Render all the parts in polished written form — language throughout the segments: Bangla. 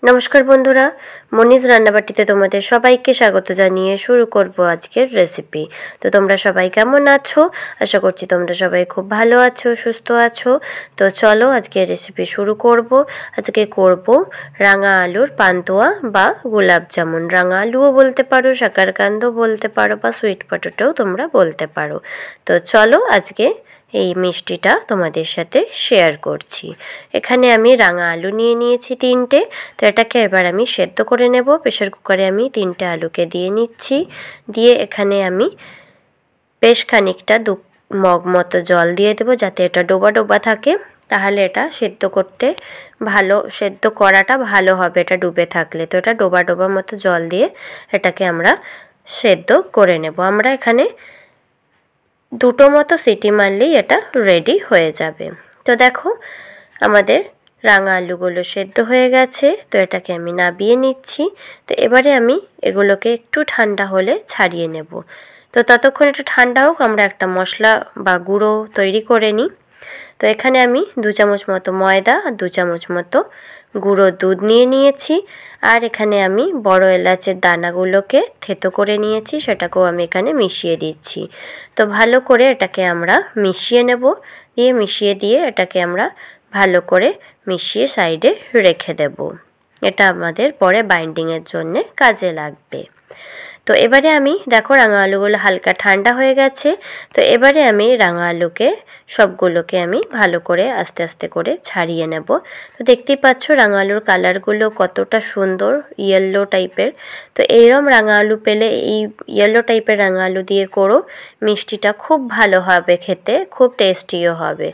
নমস্কার বন্ধুরা, মনিজ রান্নাবাটিতে তোমাদের সবাইকে স্বাগত জানিয়ে শুরু করব আজকের রেসিপি। তো তোমরা সবাই কেমন আছো? আশা করছি তোমরা সবাই খুব ভালো আছো, সুস্থ আছো। তো চলো আজকে রেসিপি শুরু করব। আজকে করব রাঙা আলুর পান্তুয়া বা গোলাপ জামুন। রাঙা আলুও বলতে পারো, শাকারকান্দও বলতে পারো, বা সুইট পটেটোও তোমরা বলতে পারো। তো চলো আজকে এই মিষ্টিটা তোমাদের সাথে শেয়ার করছি। এখানে আমি রাঙা আলু নিয়ে নিয়েছি 3টে। তো এটাকে এবার আমি সেদ্ধ করে নেব। প্রেশার কুকারে আমি 3টে আলুকে দিয়ে নিচ্ছি। দিয়ে এখানে আমি বেশ খানিকটা 2 মগ মতো জল দিয়ে দেবো, যাতে এটা ডোবা ডোবা থাকে। তাহলে এটা সেদ্ধ করাটা ভালো হবে এটা ডুবে থাকলে। তো এটা ডোবা ডোবা মতো জল দিয়ে এটাকে আমরা সেদ্ধ করে নেব। আমরা এখানে 2টো মতো সিটি মারলেই এটা রেডি হয়ে যাবে। তো দেখো আমাদের রাঙা আলুগুলো সেদ্ধ হয়ে গেছে। তো এটাকে আমি নাবিয়ে নিচ্ছি। তো এবারে আমি এগুলোকে একটু ঠান্ডা হলে ছাড়িয়ে নেব। তো ততক্ষণ একটু ঠান্ডা হোক, আমরা একটা মশলা বা গুঁড়ো তৈরি করে নিই। তো এখানে আমি 2 চামচ মতো ময়দা আর 2 চামচ মতো গুঁড়ো দুধ নিয়ে নিয়েছি। আর এখানে আমি বড় এলাচের দানাগুলোকে থেতো করে নিয়েছি, সেটাকেও আমি এখানে মিশিয়ে দিচ্ছি। তো ভালো করে এটাকে আমরা মিশিয়ে নেব। মিশিয়ে দিয়ে এটাকে আমরা ভালো করে মিশিয়ে সাইডে রেখে দেব। এটা আমাদের পরে বাইন্ডিংয়ের জন্যে কাজে লাগবে। তো এবারে আমি দেখো রাঙা আলুগুলো হালকা ঠান্ডা হয়ে গেছে। তো এবারে আমি রাঙা আলুকে সবগুলোকে আমি ভালো করে আস্তে আস্তে করে ছাড়িয়ে নেব। তো দেখতেই পাচ্ছ রাঙা আলুর কালারগুলো কতটা সুন্দর, ইয়েলো টাইপের। তো এইরকম রাঙা আলু পেলে এই ইয়েলো টাইপের রাঙা আলু দিয়ে করো, মিষ্টিটা খুব ভালো হবে খেতে, খুব টেস্টিও হবে।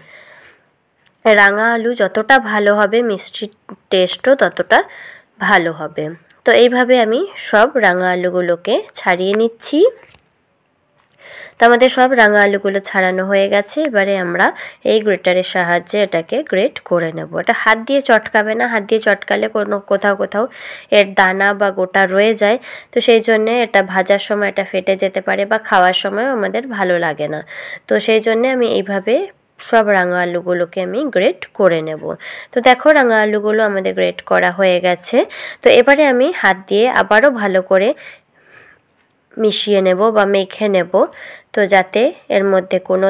রাঙা আলু যতটা ভালো হবে মিষ্টির টেস্টও ততটা ভালো হবে। তো এইভাবে আমি সব রাঙা আলুগুলোকে ছাড়িয়ে নিচ্ছি। তো আমাদের সব রাঙা আলুগুলো ছাড়ানো হয়ে গেছে। এবারে আমরা এই গ্রেটারের সাহায্যে এটাকে গ্রেট করে নেব। এটা হাত দিয়ে চটকাবে না, হাত দিয়ে চটকালে কোথাও কোথাও এর দানা বা গোটা রয়ে যায়। তো সেই জন্যে এটা ভাজার সময় এটা ফেটে যেতে পারে, বা খাওয়ার সময় আমাদের ভালো লাগে না। তো সেই জন্যে আমি এইভাবে সব রাঙা আলুগুলোকে আমি গ্রেট করে নেব। তো দেখো রাঙা আলুগুলো আমাদের গ্রেট করা হয়ে গেছে। তো এবারে আমি হাত দিয়ে আবারও ভালো করে মিশিয়ে নেব বা মেখে নেব, তো যাতে এর মধ্যে কোনো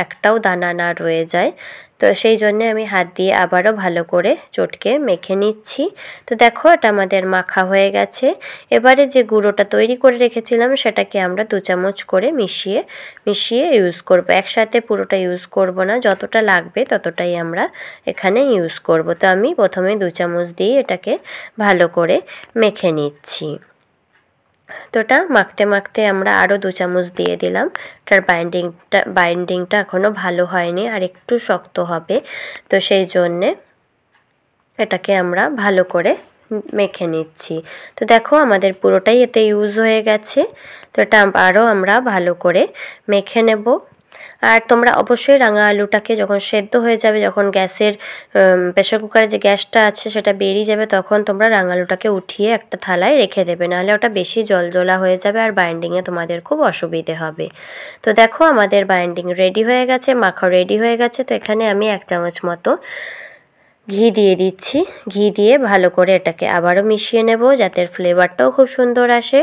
একটাও দানা না রয়ে যায়। তো সেই জন্যে আমি হাত দিয়ে আবারও ভালো করে চটকে মেখে নিচ্ছি। তো দেখো এটা আমাদের মাখা হয়ে গেছে। এবারে যে গুঁড়োটা তৈরি করে রেখেছিলাম সেটাকে আমরা 2 চামচ করে মিশিয়ে ইউজ করব। একসাথে পুরোটা ইউজ করব না, যতটা লাগবে ততটাই আমরা এখানে ইউজ করব। তো আমি প্রথমে 2 চামচ দিয়ে এটাকে ভালো করে মেখে নিচ্ছি। তো এটা মাখতে মাখতে আমরা আরও 2 চামচ দিয়ে দিলাম। এটার বাইন্ডিংটা এখনও ভালো হয়নি, আর একটু শক্ত হবে। তো সেই জন্যে এটাকে আমরা ভালো করে মেখে নিচ্ছি। তো দেখো আমাদের পুরোটাই এতে ইউজ হয়ে গেছে। তো এটা আরও আমরা ভালো করে মেখে নেব। আর তোমরা অবশ্যই রাঙা আলুটাকে যখন সেদ্ধ হয়ে যাবে, যখন প্রেশার কুকারে যে গ্যাসটা আছে সেটা বেরিয়ে যাবে, তখন তোমরা রাঙা আলুটাকে উঠিয়ে একটা থালায় রেখে দেবে, নাহলে ওটা বেশি জলজলা হয়ে যাবে আর বাইন্ডিংয়ে তোমাদের খুব অসুবিধে হবে। তো দেখো আমাদের বাইন্ডিং রেডি হয়ে গেছে, মাখা রেডি হয়ে গেছে। তো এখানে আমি 1 চামচ মতো ঘি দিয়ে দিচ্ছি। ঘি দিয়ে ভালো করে এটাকে আবারও মিশিয়ে নেব, যাতে ফ্লেভারটাও খুব সুন্দর আসে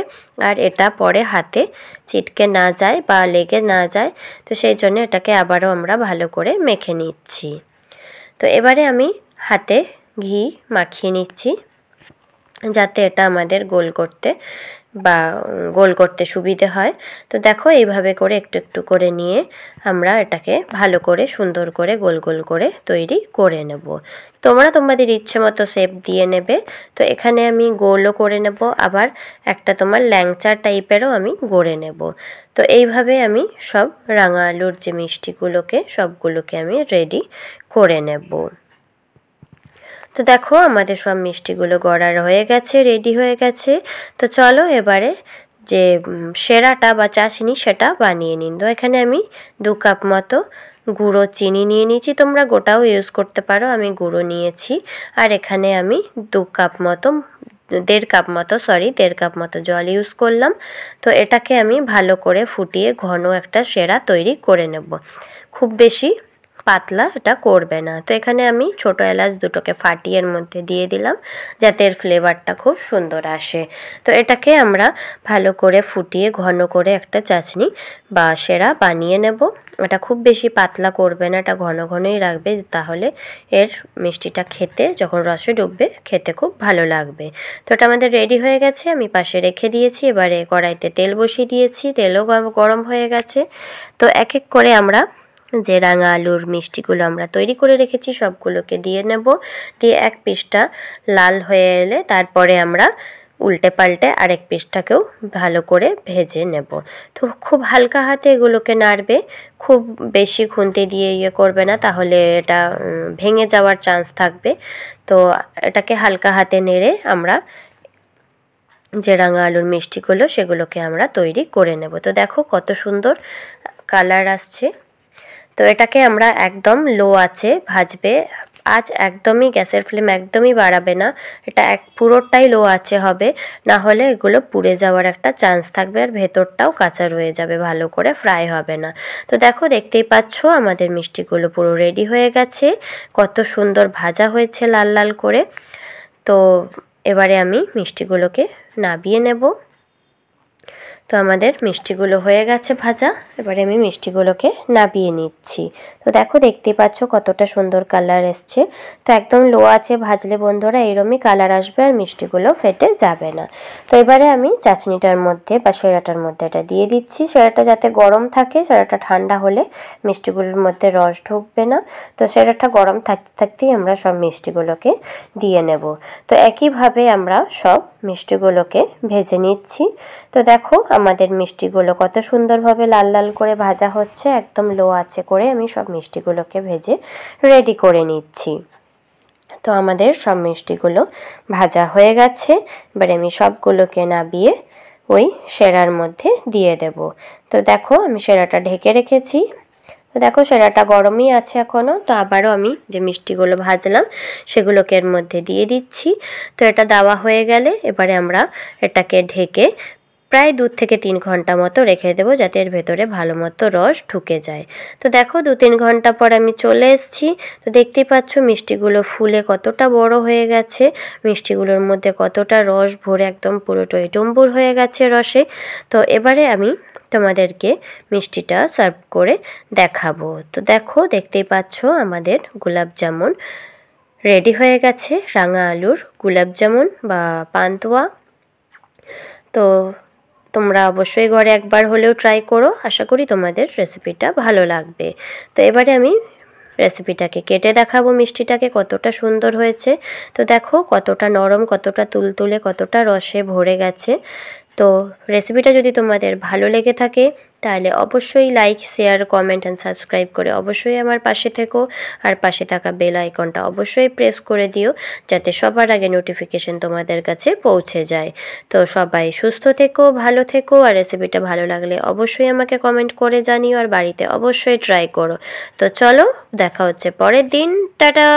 আর এটা পরে হাতে চিটকে না যায় বা লেগে না যায়। তো সেই জন্য এটাকে আবারও আমরা ভালো করে মেখে নিচ্ছি। তো এবারে আমি হাতে ঘি মাখিয়ে নিচ্ছি, যাতে এটা আমাদের গোল করতে সুবিধে হয়। তো দেখো এইভাবে করে একটু একটু করে নিয়ে আমরা এটাকে ভালো করে সুন্দর করে গোল গোল করে তৈরি করে নেব। তোমরা তোমাদের ইচ্ছে মতো শেপ দিয়ে নেবে। তো এখানে আমি গোলও করে নেব, আবার একটা তোমার ল্যাংচা টাইপেরও আমি গড়ে নেব। তো এইভাবে আমি সব রাঙা আলুর যে মিষ্টিগুলোকে সবগুলোকে আমি রেডি করে নেব। তো দেখো আমাদের সব মিষ্টিগুলো গড়ার হয়ে গেছে, রেডি হয়ে গেছে। তো চলো এবারে যে সেরাটা বা চাশনি সেটা বানিয়ে নিন। তো এখানে আমি 2 কাপ মতো গুঁড়ো চিনি নিয়ে নিয়েছি, তোমরা গোটাও ইউজ করতে পারো, আমি গুঁড়ো নিয়েছি। আর এখানে আমি 1.5 কাপ মতো জল ইউজ করলাম। তো এটাকে আমি ভালো করে ফুটিয়ে ঘন একটা সেরা তৈরি করে নেব। খুব বেশি পাতলা এটা করবে না। তো এখানে আমি ছোটো এলাচ দুটোকে ফাটিয়ে এর মধ্যে দিয়ে দিলাম, যাতে এর ফ্লেভারটা খুব সুন্দর আসে। তো এটাকে আমরা ভালো করে ফুটিয়ে ঘন করে একটা চাটনি বা সেরা বানিয়ে নেব। এটা খুব বেশি পাতলা করবে না, এটা ঘন ঘনই রাখবে, তাহলে এর মিষ্টিটা খেতে যখন রসে ডুববে খেতে খুব ভালো লাগবে। তো এটা আমাদের রেডি হয়ে গেছে, আমি পাশে রেখে দিয়েছি। এবারে কড়াইতে তেল বসিয়ে দিয়েছি, তেলও গরম হয়ে গেছে। তো এক এক করে আমরা যে রাঙা আলুর মিষ্টিগুলো আমরা তৈরি করে রেখেছি সবগুলোকে দিয়ে নেব। দিয়ে এক পিসটা লাল হয়ে এলে তারপরে আমরা উল্টে পাল্টে আরেক পিসটাকেও ভালো করে ভেজে নেব। তো খুব হালকা হাতে এগুলোকে নাড়বে, খুব বেশি খুন্তি দিয়ে করবে না, তাহলে এটা ভেঙে যাওয়ার চান্স থাকবে। তো এটাকে হালকা হাতে নেড়ে আমরা যে রাঙা আলুর মিষ্টিগুলো সেগুলোকে আমরা তৈরি করে নেব। তো দেখো কত সুন্দর কালার আসছে। তো এটাকে আমরা একদম লো আঁচে ভাজবে। আজ একদমই গ্যাসের ফ্লেম একদমই বাড়াবে না, এটা পুরোটাই লো আঁচে হবে, না হলে এগুলো পুড়ে যাওয়ার একটা চান্স থাকবে আর ভেতরটাও কাঁচা রয়ে যাবে, ভালো করে ফ্রাই হবে না। তো দেখো দেখতেই পাচ্ছ আমাদের মিষ্টিগুলো পুরো রেডি হয়ে গেছে, কত সুন্দর ভাজা হয়েছে লাল লাল করে। তো এবারে আমি মিষ্টিগুলোকে নাবিয়ে নেব। তো আমাদের মিষ্টিগুলো হয়ে গেছে ভাজা, এবারে আমি মিষ্টিগুলোকে নাবিয়ে নিচ্ছি। তো দেখো দেখতে পাচ্ছ কতটা সুন্দর কালার এসছে। তো একদম লো আঁচে ভাজলে বন্ধুরা এরমই কালার আসবে আর মিষ্টিগুলো ফেটে যাবে না। তো এবারে আমি চাটনিটার মধ্যে বা সেরাটার মধ্যে এটা দিয়ে দিচ্ছি। সেরাটা যাতে গরম থাকে, সেরাটা ঠান্ডা হলে মিষ্টিগুলোর মধ্যে রস ঢুকবে না। তো সেরাটা গরম থাকতে থাকতেই আমরা সব মিষ্টিগুলোকে দিয়ে নেব। তো একইভাবে আমরা সব মিষ্টিগুলোকে ভেজে নিচ্ছি। তো দেখো আমাদের মিষ্টিগুলো কত সুন্দরভাবে লাল লাল করে ভাজা হচ্ছে, একদম লো আঁচে করে আমি সব মিষ্টিগুলোকে ভেজে রেডি করে নিচ্ছি। তো আমাদের সব মিষ্টিগুলো ভাজা হয়ে গেছে, এবারে আমি সবগুলোকে নাবিয়ে ওই সেরার মধ্যে দিয়ে দেব। তো দেখো আমি সেরাটা ঢেকে রেখেছি। তো দেখো সেরাটা গরমই আছে এখনও। তো আবারও আমি যে মিষ্টিগুলো ভাজলাম সেগুলোকে এর মধ্যে দিয়ে দিচ্ছি। তো এটা দেওয়া হয়ে গেলে এবারে আমরা এটাকে ঢেকে প্রায় 2 থেকে 3 ঘন্টা মতো রেখে দেবো, যাতে এর ভেতরে ভালো মতো রস ঢুকে যায়। তো দেখো 2-3 ঘন্টা পর আমি চলে এসেছি। তো দেখতেই পাচ্ছ মিষ্টিগুলো ফুলে কতটা বড় হয়ে গেছে, মিষ্টিগুলোর মধ্যে কতটা রস ভরে একদম পুরো টইটুম্বুর হয়ে গেছে রসে। তো এবারে আমি তোমাদেরকে মিষ্টিটা সার্ভ করে দেখাবো। তো দেখো দেখতেই পাচ্ছ আমাদের গোলাপ জামুন রেডি হয়ে গেছে, রাঙা আলুর গোলাপ জামুন বা পান্তুয়া। তো তোমরা অবশ্যই ঘরে একবার হলেও ট্রাই করো, আশা করি তোমাদের রেসিপিটা ভালো লাগবে। তো এবারে আমি রেসিপিটাকে কেটে দেখাবো মিষ্টিটাকে কতটা সুন্দর হয়েছে। তো দেখো কতটা নরম, কতটা তুলতুলে, কতটা রসে ভরে গেছে। তো রেসিপিটা যদি তোমাদের ভালো লেগে থাকে তাহলে অবশ্যই like, share, comment and subscribe করে অবশ্যই আমার পাশে থেকো। আর পাশে থাকা বেল আইকনটা অবশ্যই প্রেস করে দিও, যাতে সবার আগে নোটিফিকেশন তোমাদের কাছে পৌঁছে যায়। তো সবাই সুস্থ থেকো, ভালো থেকো, আর রেসিপিটা ভালো লাগলে অবশ্যই আমাকে কমেন্ট করে জানিও, আর বাড়িতে অবশ্যই ট্রাই করো। তো চলো দেখা হচ্ছে পরের দিন, টাটা।